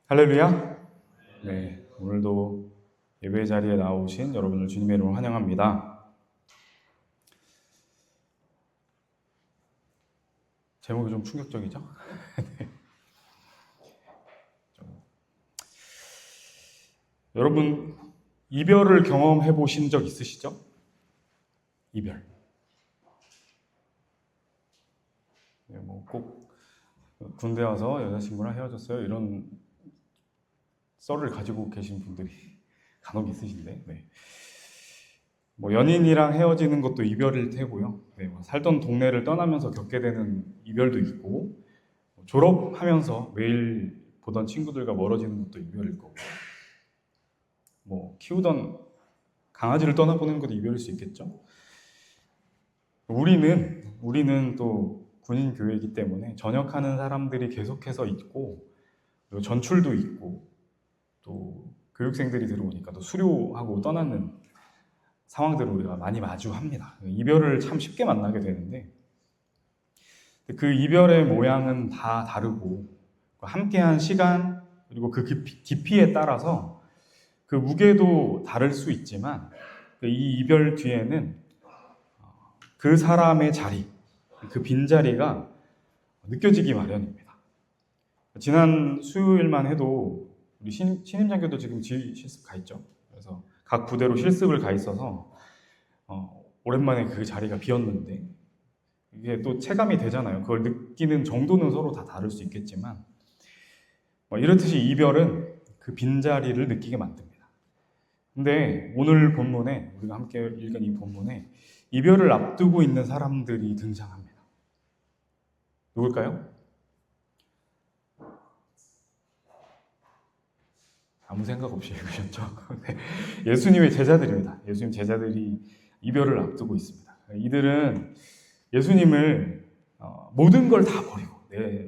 할렐루야. 네, 오늘도 예배 자리에 나오신 여러분을 주님의 이름으로 환영합니다. 제목이 좀 충격적이죠? 네. 여러분, 이별을 경험해 보신 적 있으시죠? 이별. 네, 꼭 군대 와서 여자친구랑 헤어졌어요 이런 썰을 가지고 계신 분들이 간혹 있으신데, 연인이랑 헤어지는 것도 이별일 테고요. 살던 동네를 떠나면서 겪게 되는 이별도 있고, 졸업하면서 매일 보던 친구들과 멀어지는 것도 이별일 거고, 키우던 강아지를 떠나보는 것도 이별일 수 있겠죠. 우리는 또 군인 교회이기 때문에 전역하는 사람들이 계속해서 있고, 그리고 전출도 있고, 또 교육생들이 들어오니까 또 수료하고 떠나는 상황들을 우리가 많이 마주합니다. 이별을 참 쉽게 만나게 되는데, 그 이별의 모양은 다 다르고, 함께한 시간 그리고 그 깊이에 따라서 그 무게도 다를 수 있지만, 이 이별 뒤에는 그 사람의 자리, 그 빈자리가 느껴지기 마련입니다. 지난 수요일만 해도 우리 신임장교도 지금 실습 가 있죠. 그래서 각 부대로 실습을 가 있어서 오랜만에 그 자리가 비었는데, 이게 또 체감이 되잖아요. 그걸 느끼는 정도는 서로 다 다를 수 있겠지만, 이렇듯이 이별은 그 빈자리를 느끼게 만듭니다. 근데 오늘 본문에, 우리가 함께 읽은 이 본문에 이별을 앞두고 있는 사람들이 등장합니다. 누굴까요? 아무 생각 없이 읽으셨죠? 예수님의 제자들입니다. 예수님 제자들이 이별을 앞두고 있습니다. 이들은 예수님을 모든 걸 다 버리고,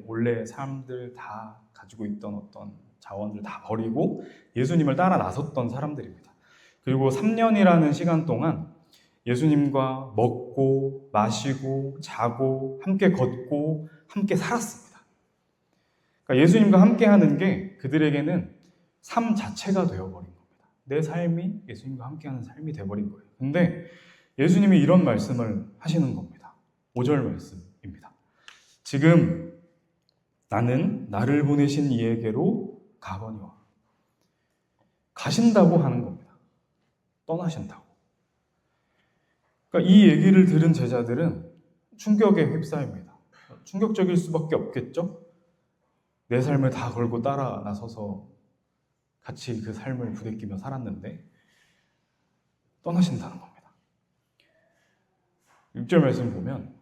원래 사람들 다 가지고 있던 어떤 자원들 다 버리고 예수님을 따라 나섰던 사람들입니다. 그리고 3년이라는 시간 동안 예수님과 먹고 마시고 자고 함께 걷고 함께 살았습니다. 그러니까 예수님과 함께 하는 게 그들에게는 삶 자체가 되어버린 겁니다. 내 삶이 예수님과 함께하는 삶이 되어버린 거예요. 근데 예수님이 이런 말씀을 하시는 겁니다. 5절 말씀입니다. 지금 나는 나를 보내신 이에게로 가거니와. 가신다고 하는 겁니다. 떠나신다고. 그러니까 이 얘기를 들은 제자들은 충격에 휩싸입니다. 충격적일 수밖에 없겠죠? 내 삶을 다 걸고 따라 나서서 같이 그 삶을 부대끼며 살았는데 떠나신다는 겁니다. 6절 말씀 보면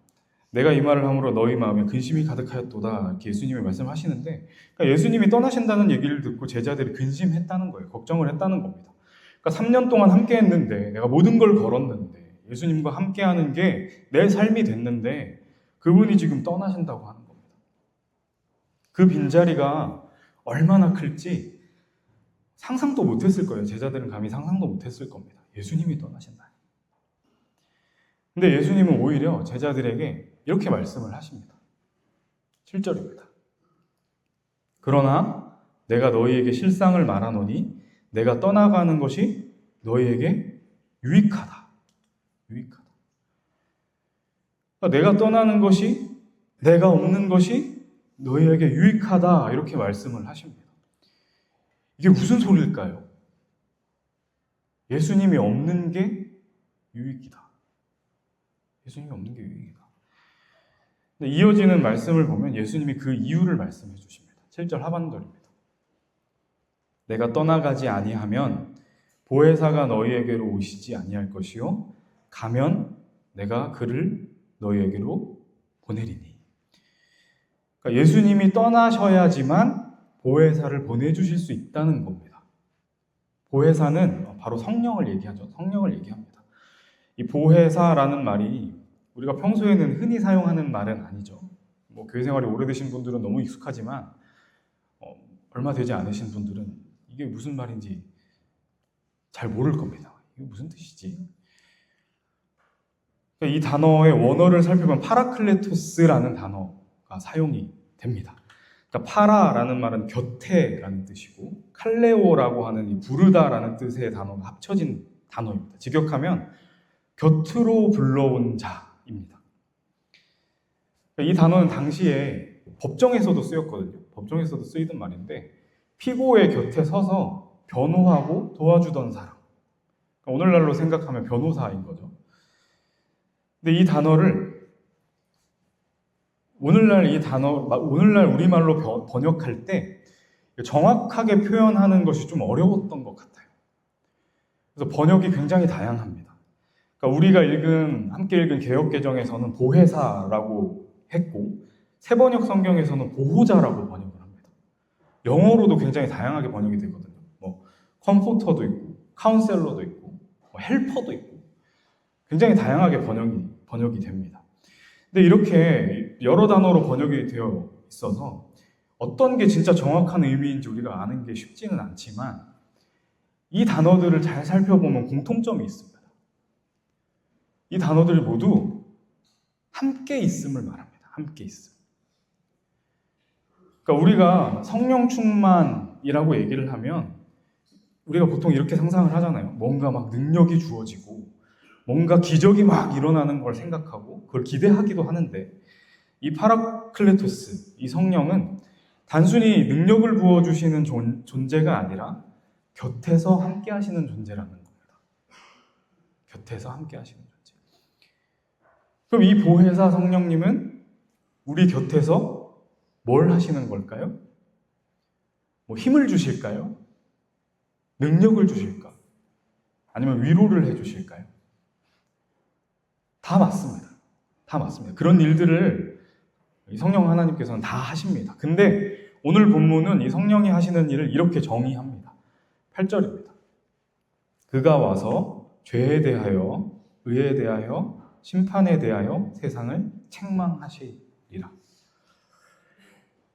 내가 이 말을 함으로 너희 마음에 근심이 가득하였도다, 이렇게 예수님이 말씀하시는데, 그러니까 예수님이 떠나신다는 얘기를 듣고 제자들이 근심했다는 거예요. 걱정을 했다는 겁니다. 그러니까 3년 동안 함께 했는데, 내가 모든 걸 걸었는데, 예수님과 함께 하는 게 내 삶이 됐는데 그분이 지금 떠나신다고 하는 겁니다. 그 빈자리가 얼마나 클지 상상도 못했을 거예요. 제자들은 감히 상상도 못했을 겁니다. 예수님이 떠나신다. 근데 예수님은 오히려 제자들에게 이렇게 말씀을 하십니다. 7절입니다. 그러나 내가 너희에게 실상을 말하노니 내가 떠나가는 것이 너희에게 유익하다. 유익하다. 그러니까 내가 떠나는 것이, 내가 없는 것이 너희에게 유익하다, 이렇게 말씀을 하십니다. 이게 무슨 소리일까요? 예수님이 없는 게 유익이다. 예수님이 없는 게 유익이다. 근데 이어지는 말씀을 보면 예수님이 그 이유를 말씀해 주십니다. 7절 하반절입니다. 내가 떠나가지 아니하면 보혜사가 너희에게로 오시지 아니할 것이요 가면 내가 그를 너희에게로 보내리니. 그러니까 예수님이 떠나셔야지만 보혜사를 보내주실 수 있다는 겁니다. 보혜사는 바로 성령을 얘기하죠. 성령을 얘기합니다. 이 보혜사라는 말이 우리가 평소에는 흔히 사용하는 말은 아니죠. 교회 생활이 오래되신 분들은 너무 익숙하지만 얼마 되지 않으신 분들은 이게 무슨 말인지 잘 모를 겁니다. 이게 무슨 뜻이지? 이 단어의 원어를 살펴보면 파라클레토스라는 단어가 사용이 됩니다. 그러니까 그러니까 파라라는 말은 곁에라는 뜻이고 칼레오라고 하는 이 부르다라는 뜻의 단어가 합쳐진 단어입니다. 직역하면 곁으로 불러온 자입니다. 이 단어는 당시에 법정에서도 쓰였거든요. 법정에서도 쓰이던 말인데 피고의 곁에 서서 변호하고 도와주던 사람. 그러니까 오늘날로 생각하면 변호사인 거죠. 근데 이 단어를 오늘날 우리말로 번역할 때 정확하게 표현하는 것이 좀 어려웠던 것 같아요. 그래서 번역이 굉장히 다양합니다. 그러니까 우리가 함께 읽은 개역개정에서는 보혜사라고 했고, 새번역 성경에서는 보호자라고 번역을 합니다. 영어로도 굉장히 다양하게 번역이 되거든요. 컴포터도 있고, 카운셀러도 있고, 헬퍼도 있고, 굉장히 다양하게 번역이 됩니다. 근데 이렇게 여러 단어로 번역이 되어 있어서 어떤 게 진짜 정확한 의미인지 우리가 아는 게 쉽지는 않지만 이 단어들을 잘 살펴보면 공통점이 있습니다. 이 단어들이 모두 함께 있음을 말합니다. 함께 있음. 그러니까 우리가 성령 충만이라고 얘기를 하면 우리가 보통 이렇게 상상을 하잖아요. 뭔가 막 능력이 주어지고 뭔가 기적이 막 일어나는 걸 생각하고 그걸 기대하기도 하는데 이 파라클레토스, 이 성령은 단순히 능력을 부어주시는 존재가 아니라 곁에서 함께 하시는 존재라는 겁니다. 곁에서 함께 하시는 존재. 그럼 이 보혜사 성령님은 우리 곁에서 뭘 하시는 걸까요? 힘을 주실까요? 능력을 주실까? 아니면 위로를 해주실까요? 다 맞습니다. 다 맞습니다. 그런 일들을 이 성령 하나님께서는 다 하십니다. 근데 오늘 본문은 이 성령이 하시는 일을 이렇게 정의합니다. 8절입니다. 그가 와서 죄에 대하여, 의에 대하여, 심판에 대하여 세상을 책망하시리라.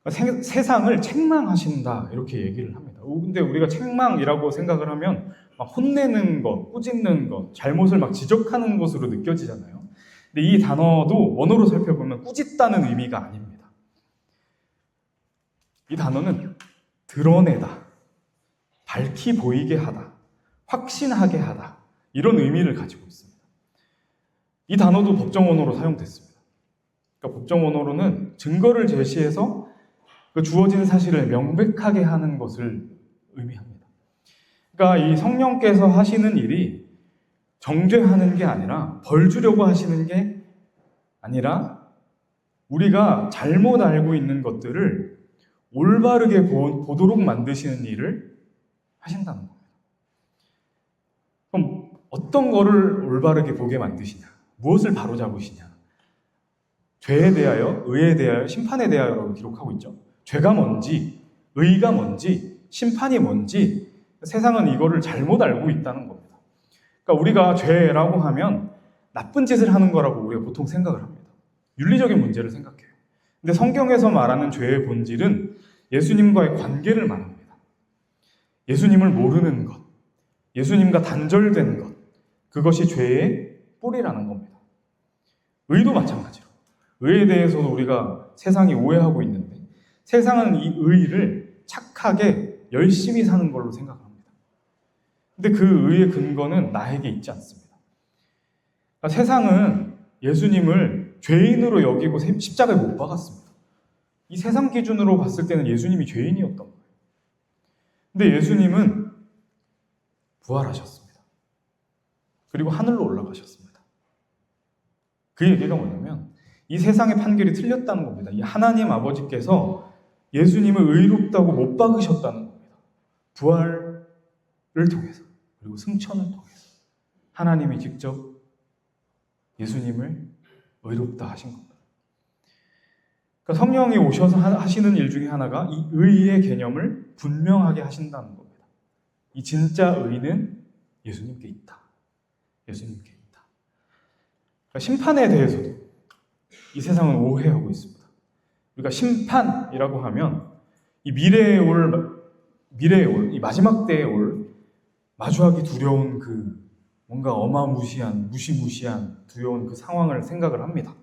세상을 책망하신다 이렇게 얘기를 합니다. 근데 우리가 책망이라고 생각을 하면 막 혼내는 것, 꾸짖는 것, 잘못을 막 지적하는 것으로 느껴지잖아요. 근데 이 단어도 원어로 살펴보면 꾸짖다는 의미가 아닙니다. 이 단어는 드러내다, 밝히 보이게 하다, 확신하게 하다 이런 의미를 가지고 있습니다. 이 단어도 법정 원어로 사용됐습니다. 그러니까 법정 원어로는 증거를 제시해서 그 주어진 사실을 명백하게 하는 것을 의미합니다. 그러니까 이 성령께서 하시는 일이 정죄하는 게 아니라 벌 주려고 하시는 게 아니라 우리가 잘못 알고 있는 것들을 올바르게 보도록 만드시는 일을 하신다는 겁니다. 그럼 어떤 거를 올바르게 보게 만드시냐? 무엇을 바로잡으시냐? 죄에 대하여, 의에 대하여, 심판에 대하여라고 기록하고 있죠. 죄가 뭔지, 의가 뭔지, 심판이 뭔지 세상은 이거를 잘못 알고 있다는 겁니다. 그러니까 우리가 죄라고 하면 나쁜 짓을 하는 거라고 우리가 보통 생각을 합니다. 윤리적인 문제를 생각해요. 근데 성경에서 말하는 죄의 본질은 예수님과의 관계를 말합니다. 예수님을 모르는 것, 예수님과 단절된 것, 그것이 죄의 뿌리라는 겁니다. 의도 마찬가지로. 의에 대해서도 우리가 세상이 오해하고 있는데 세상은 이 의를 착하게 열심히 사는 걸로 생각합니다. 근데 그 의의 근거는 나에게 있지 않습니다. 그러니까 세상은 예수님을 죄인으로 여기고 십자가에 못 박았습니다. 이 세상 기준으로 봤을 때는 예수님이 죄인이었던 거예요. 근데 예수님은 부활하셨습니다. 그리고 하늘로 올라가셨습니다. 그 얘기가 뭐냐면 이 세상의 판결이 틀렸다는 겁니다. 이 하나님 아버지께서 예수님을 의롭다고 못 박으셨다는 겁니다. 부활을 통해서 그리고 승천을 통해서 하나님이 직접 예수님을 의롭다 하신 겁니다. 그러니까 성령이 오셔서 하시는 일 중에 하나가 이 의의 개념을 분명하게 하신다는 겁니다. 이 진짜 의는 예수님께 있다. 예수님께 있다. 그러니까 심판에 대해서도 이 세상은 오해하고 있습니다. 우리가 심판이라고 하면 이 미래에 올, 이 마지막 때에 올 마주하기 두려운 그 뭔가 어마무시한, 무시무시한 두려운 그 상황을 생각을 합니다.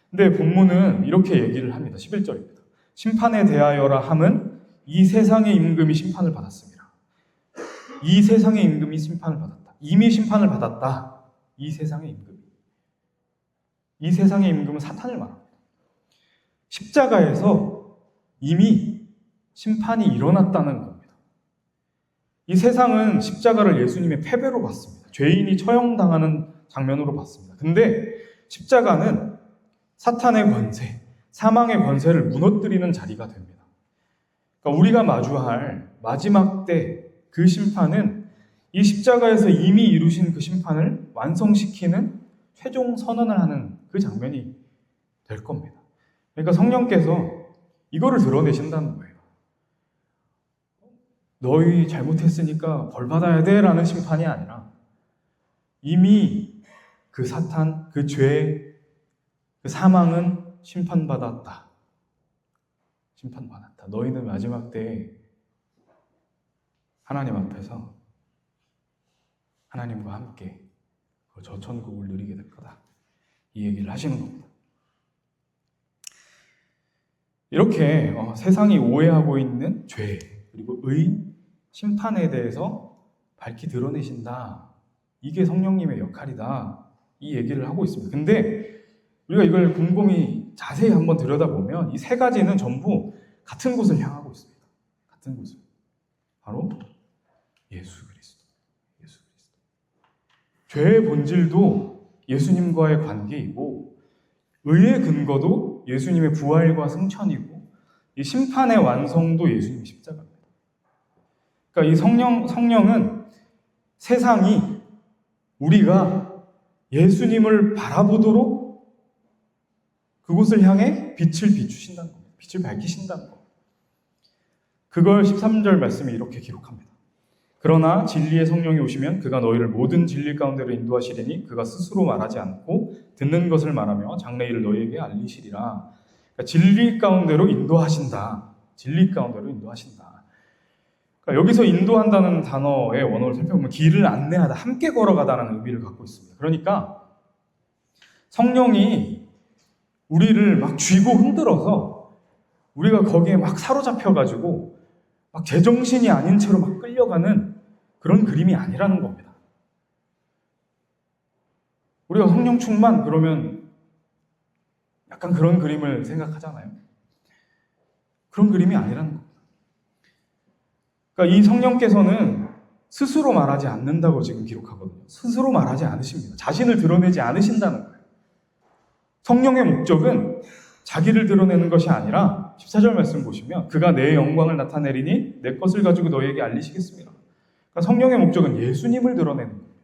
근데 본문은 이렇게 얘기를 합니다. 11절입니다. 심판에 대하여라 함은 이 세상의 임금이 심판을 받았습니다. 이 세상의 임금이 심판을 받았다. 이미 심판을 받았다. 이 세상의 임금이. 이 세상의 임금은 사탄을 말합니다. 십자가에서 이미 심판이 일어났다는 겁니다. 이 세상은 십자가를 예수님의 패배로 봤습니다. 죄인이 처형당하는 장면으로 봤습니다. 근데 십자가는 사탄의 권세, 사망의 권세를 무너뜨리는 자리가 됩니다. 그러니까 우리가 마주할 마지막 때 그 심판은 이 십자가에서 이미 이루신 그 심판을 완성시키는 최종 선언을 하는 그 장면이 될 겁니다. 그러니까 성령께서 이거를 드러내신다는 거예요. 너희 잘못했으니까 벌 받아야 돼 라는 심판이 아니라 이미 그 사탄, 그 죄, 그 사망은 심판받았다. 심판받았다. 너희는 마지막 때에 하나님 앞에서 하나님과 함께 저 천국을 누리게 될 거다. 이 얘기를 하시는 겁니다. 이렇게 세상이 오해하고 있는 죄 그리고 의, 심판에 대해서 밝히 드러내신다. 이게 성령님의 역할이다. 이 얘기를 하고 있습니다. 근데 우리가 이걸 곰곰이 자세히 한번 들여다보면 이 세 가지는 전부 같은 곳을 향하고 있습니다. 같은 곳을. 바로 예수 그리스도. 예수 그리스도. 죄의 본질도 예수님과의 관계이고 의의 근거도 예수님의 부활과 승천이고 이 심판의 완성도 예수님의 십자가입니다. 그러니까 이 성령은 세상이 우리가 예수님을 바라보도록 그곳을 향해 빛을 비추신다는 겁니다. 빛을 밝히신다는 겁니다. 그걸 13절 말씀에 이렇게 기록합니다. 그러나 진리의 성령이 오시면 그가 너희를 모든 진리 가운데로 인도하시리니 그가 스스로 말하지 않고 듣는 것을 말하며 장래일을 너희에게 알리시리라. 그러니까 진리 가운데로 인도하신다. 진리 가운데로 인도하신다. 그러니까 여기서 인도한다는 단어의 원어를 살펴보면 길을 안내하다, 함께 걸어가다라는 의미를 갖고 있습니다. 그러니까 성령이 우리를 막 쥐고 흔들어서 우리가 거기에 막 사로잡혀가지고 막 제정신이 아닌 채로 막 끌려가는 그런 그림이 아니라는 겁니다. 우리가 성령 충만 그러면 약간 그런 그림을 생각하잖아요. 그런 그림이 아니라는 겁니다. 그러니까 이 성령께서는 스스로 말하지 않는다고 지금 기록하거든요. 스스로 말하지 않으십니다. 자신을 드러내지 않으신다는 거예요. 성령의 목적은 자기를 드러내는 것이 아니라 14절 말씀 보시면 그가 내 영광을 나타내리니 내 것을 가지고 너희에게 알리시겠습니다. 그러니까 성령의 목적은 예수님을 드러내는 겁니다.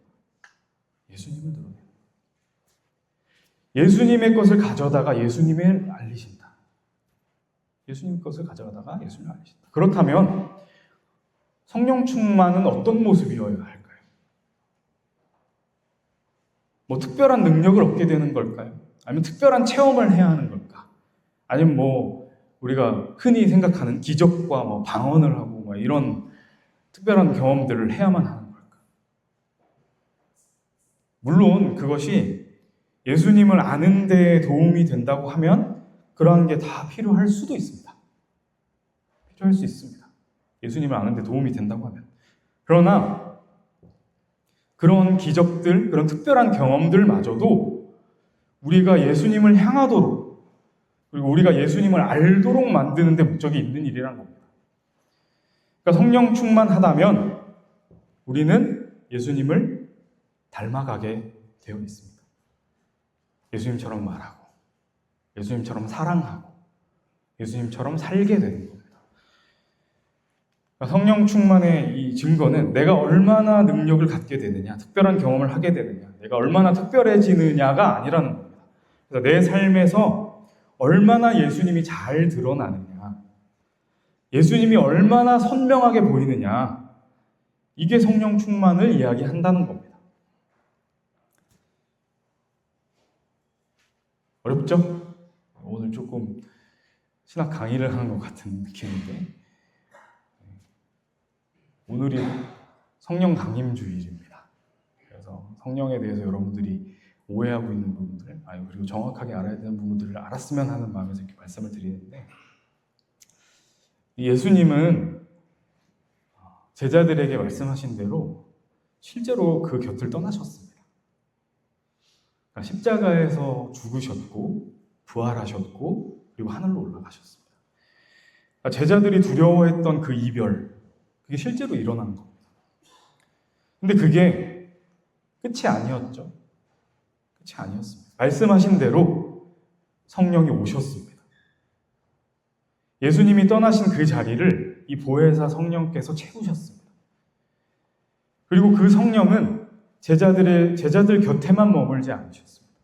예수님을 드러내는 거예요. 예수님의 것을 가져다가 예수님을 알리신다. 예수님 것을 가져다가 예수님을 알리신다. 그렇다면 성령 충만은 어떤 모습이어야 할까요? 뭐 특별한 능력을 얻게 되는 걸까요? 아니면 특별한 체험을 해야 하는 걸까? 아니면 뭐 우리가 흔히 생각하는 기적과 뭐 방언을 하고 뭐 이런 특별한 경험들을 해야만 하는 걸까? 물론 그것이 예수님을 아는 데 도움이 된다고 하면 그러한 게 다 필요할 수도 있습니다. 필요할 수 있습니다. 예수님을 아는 데 도움이 된다고 하면. 그러나 그런 기적들, 그런 특별한 경험들마저도 우리가 예수님을 향하도록 그리고 우리가 예수님을 알도록 만드는 데 목적이 있는 일이라는 겁니다. 그러니까 성령 충만하다면 우리는 예수님을 닮아가게 되어 있습니다. 예수님처럼 말하고 예수님처럼 사랑하고 예수님처럼 살게 되는 겁니다. 그러니까 성령 충만의 이 증거는 내가 얼마나 능력을 갖게 되느냐, 특별한 경험을 하게 되느냐, 내가 얼마나 특별해지느냐가 아니라는 겁니다. 그래서 내 삶에서 얼마나 예수님이 잘 드러나느냐, 예수님이 얼마나 선명하게 보이느냐, 이게 성령 충만을 이야기한다는 겁니다. 어렵죠? 오늘 조금 신학 강의를 하는 것 같은 느낌인데 오늘이 성령 강림주일입니다. 그래서 성령에 대해서 여러분들이 오해하고 있는 부분들, 그리고 정확하게 알아야 되는 부분들을 알았으면 하는 마음에서 이렇게 말씀을 드리는데 예수님은 제자들에게 말씀하신 대로 실제로 그 곁을 떠나셨습니다. 그러니까 십자가에서 죽으셨고 부활하셨고 그리고 하늘로 올라가셨습니다. 그러니까 제자들이 두려워했던 그 이별, 그게 실제로 일어난 겁니다. 근데 그게 끝이 아니었죠. 끝이 아니었습니다. 말씀하신 대로 성령이 오셨습니다. 예수님이 떠나신 그 자리를 이 보혜사 성령께서 채우셨습니다. 그리고 그 성령은 제자들 곁에만 머물지 않으셨습니다.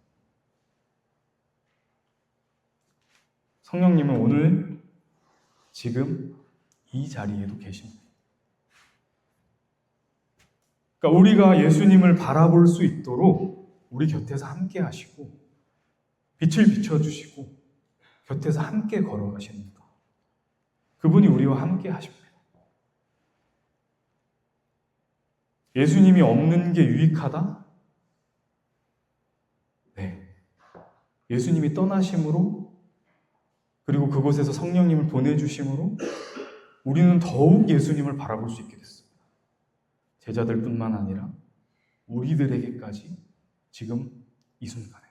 성령님은 오늘 지금 이 자리에도 계십니다. 그러니까 우리가 예수님을 바라볼 수 있도록 우리 곁에서 함께 하시고 빛을 비춰주시고 곁에서 함께 걸어가십니다. 그분이 우리와 함께 하십니다. 예수님이 없는 게 유익하다? 네. 예수님이 떠나심으로 그리고 그곳에서 성령님을 보내주심으로 우리는 더욱 예수님을 바라볼 수 있게 됐습니다. 제자들뿐만 아니라 우리들에게까지 지금 이 순간에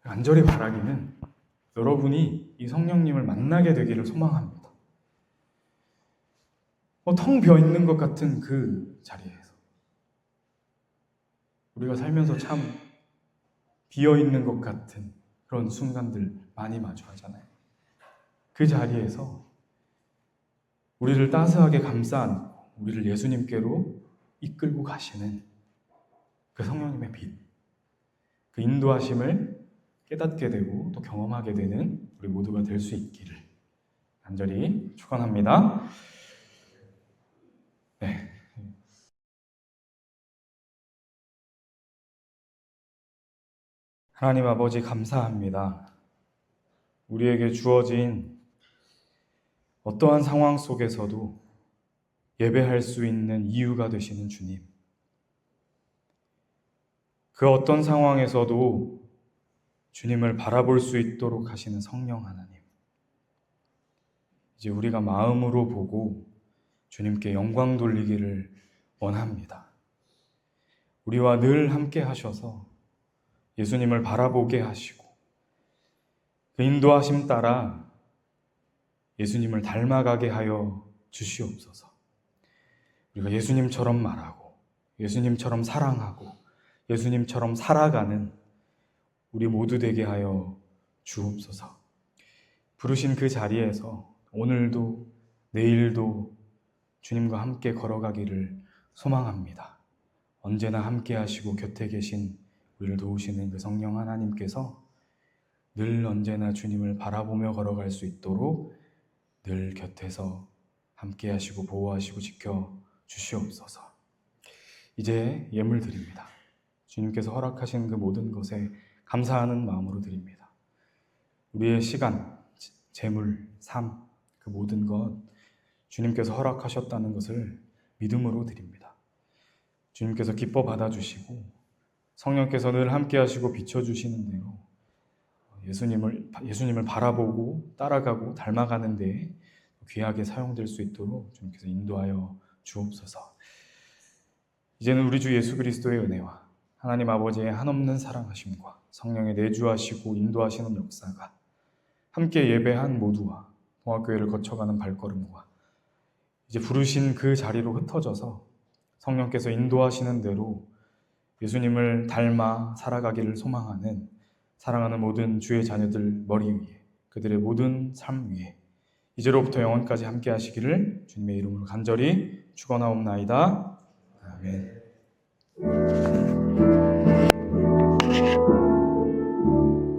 간절히 바라기는 여러분이 이 성령님을 만나게 되기를 소망합니다. 텅 비어 있는 것 같은 그 자리에서 우리가 살면서 참 비어 있는 것 같은 그런 순간들 많이 마주하잖아요. 그 자리에서 우리를 따스하게 감싸 안고 우리를 예수님께로 이끌고 가시는 그 성령님의 빛, 그 인도하심을 깨닫게 되고 또 경험하게 되는 우리 모두가 될 수 있기를 간절히 축원합니다. 네. 하나님 아버지 감사합니다. 우리에게 주어진 어떠한 상황 속에서도 예배할 수 있는 이유가 되시는 주님. 그 어떤 상황에서도 주님을 바라볼 수 있도록 하시는 성령 하나님. 이제 우리가 마음으로 보고 주님께 영광 돌리기를 원합니다. 우리와 늘 함께 하셔서 예수님을 바라보게 하시고 그 인도하심 따라 예수님을 닮아가게 하여 주시옵소서. 우리가 예수님처럼 말하고 예수님처럼 사랑하고 예수님처럼 살아가는 우리 모두 되게 하여 주옵소서. 부르신 그 자리에서 오늘도 내일도 주님과 함께 걸어가기를 소망합니다. 언제나 함께 하시고 곁에 계신 우리를 도우시는 그 성령 하나님께서 늘 언제나 주님을 바라보며 걸어갈 수 있도록 늘 곁에서 함께 하시고 보호하시고 지켜 주시옵소서. 이제 예물 드립니다. 주님께서 허락하신 그 모든 것에 감사하는 마음으로 드립니다. 우리의 시간, 재물, 삶, 그 모든 것 주님께서 허락하셨다는 것을 믿음으로 드립니다. 주님께서 기뻐 받아주시고 성령께서 늘 함께 하시고 비춰주시는 대로 예수님을 바라보고 따라가고 닮아가는 데 귀하게 사용될 수 있도록 주님께서 인도하여 주옵소서. 이제는 우리 주 예수 그리스도의 은혜와 하나님 아버지의 한없는 사랑하심과 성령의 내주하시고 인도하시는 역사가 함께 예배한 모두와 동학교회를 거쳐가는 발걸음과 이제 부르신 그 자리로 흩어져서 성령께서 인도하시는 대로 예수님을 닮아 살아가기를 소망하는 사랑하는 모든 주의 자녀들 머리 위에 그들의 모든 삶 위에 이제로부터 영원까지 함께 하시기를 주님의 이름으로 간절히 축원하옵나이다. 아멘.